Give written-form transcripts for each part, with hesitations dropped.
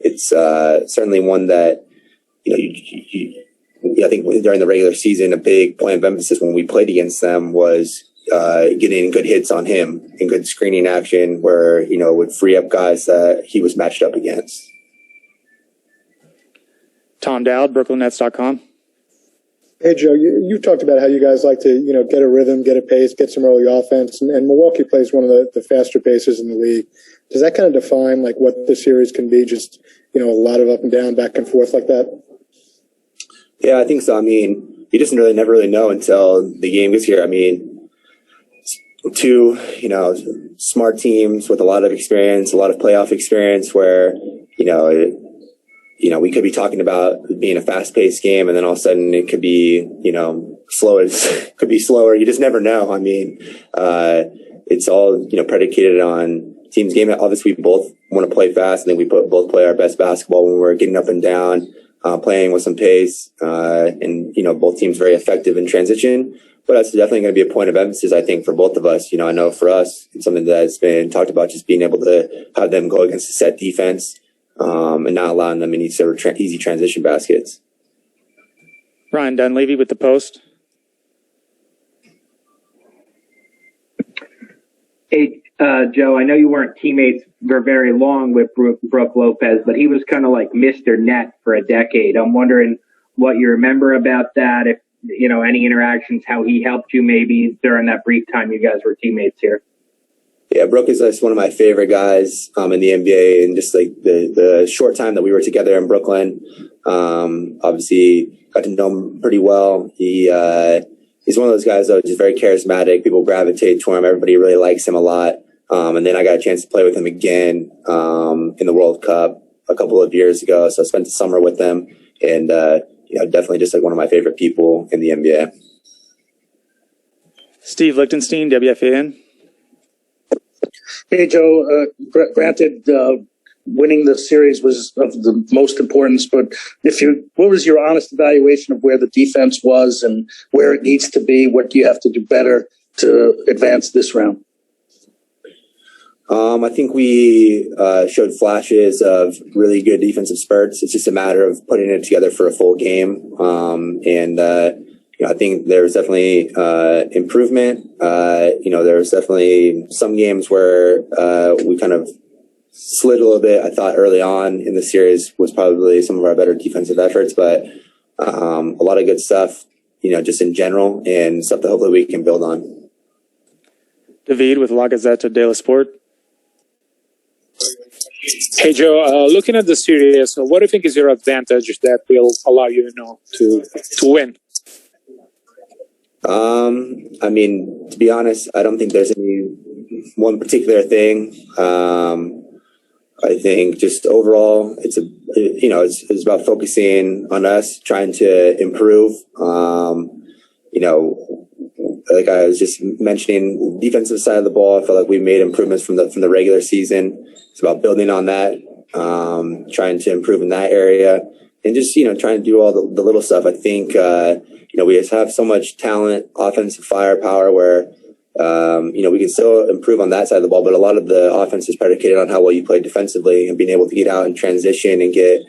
It's certainly one that, I think during the regular season, a big point of emphasis when we played against them was getting good hits on him and good screening action where, would free up guys that he was matched up against. Tom Dowd, BrooklynNets.com. Hey, Joe, you talked about how you guys like to, get a rhythm, get a pace, get some early offense, and Milwaukee plays one of the faster paces in the league. Does that kind of define, what the series can be, just, a lot of up and down, back and forth like that? Yeah, I think so. I mean, you just never really know until the game gets here. I mean, two, smart teams with a lot of experience, a lot of playoff experience where, we could be talking about being a fast-paced game, and then all of a sudden it could be, slow. It could be slower. You just never know. I mean, it's all, predicated on team's game. Obviously, we both want to play fast. I think we both play our best basketball when we're getting up and down, playing with some pace, and, both teams very effective in transition. But that's definitely going to be a point of emphasis, I think, for both of us. I know for us, it's something that's been talked about, just being able to have them go against a set defense, and not allowing them any sort of easy transition baskets. Ryan Dunleavy with the Post. Hey, Joe, I know you weren't teammates for very long with Brook Lopez, but he was kind of like Mr. Net for a decade. I'm wondering what you remember about that, if, any interactions, how he helped you maybe during that brief time you guys were teammates here. Yeah, Brook is just one of my favorite guys in the NBA, and just the short time that we were together in Brooklyn, obviously got to know him pretty well. He's one of those guys that is just very charismatic. People gravitate to him. Everybody really likes him a lot. And then I got a chance to play with him again in the World Cup a couple of years ago. So I spent the summer with him, and definitely just one of my favorite people in the NBA. Steve Lichtenstein, WFAN. Hey, Joe, granted, winning the series was of the most importance, but what was your honest evaluation of where the defense was and where it needs to be? What do you have to do better to advance this round? I think we showed flashes of really good defensive spurts. It's just a matter of putting it together for a full game. I think there was definitely improvement. There was definitely some games where we kind of slid a little bit. I thought early on in the series was probably some of our better defensive efforts, but a lot of good stuff, just in general, and stuff that hopefully we can build on. David with La Gazzetta dello Sport. Hey, Joe, looking at the series, what do you think is your advantage that will allow you, to win? To be honest, I don't think there's any one particular thing. I think just overall, it's about focusing on us, trying to improve. Like I was just mentioning, defensive side of the ball, I feel like we made improvements from the regular season. It's about building on that, trying to improve in that area, and just trying to do all the little stuff. I think we just have so much talent, offensive firepower, where we can still improve on that side of the ball, but a lot of the offense is predicated on how well you play defensively and being able to get out and transition and get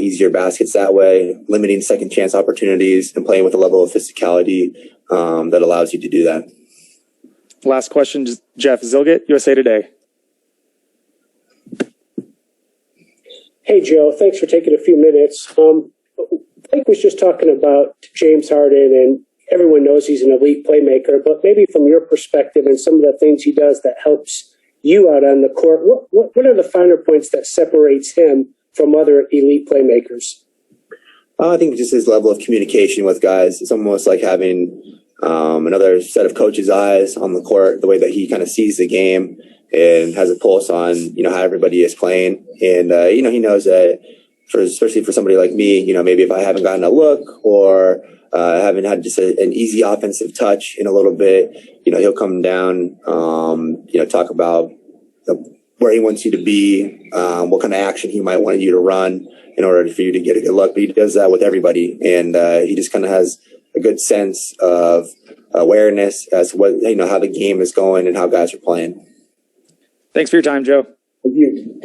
easier baskets that way, limiting second chance opportunities and playing with a level of physicality that allows you to do that. Last question, Jeff Zilgett, USA Today. Hey, Joe, thanks for taking a few minutes. Blake was just talking about James Harden, and everyone knows he's an elite playmaker, but maybe from your perspective and some of the things he does that helps you out on the court, what are the finer points that separates him from other elite playmakers? I think just his level of communication with guys. It's almost like having another set of coach's eyes on the court, the way that he kind of sees the game and has a pulse on, how everybody is playing. And, he knows that especially for somebody like me, maybe if I haven't gotten a look or haven't had just an easy offensive touch in a little bit, he'll come down, talk about where he wants you to be, what kind of action he might want you to run in order for you to get a good look. But he does that with everybody. And he just kind of has a good sense of awareness as to what, how the game is going and how guys are playing. Thanks for your time, Joe. Thank you.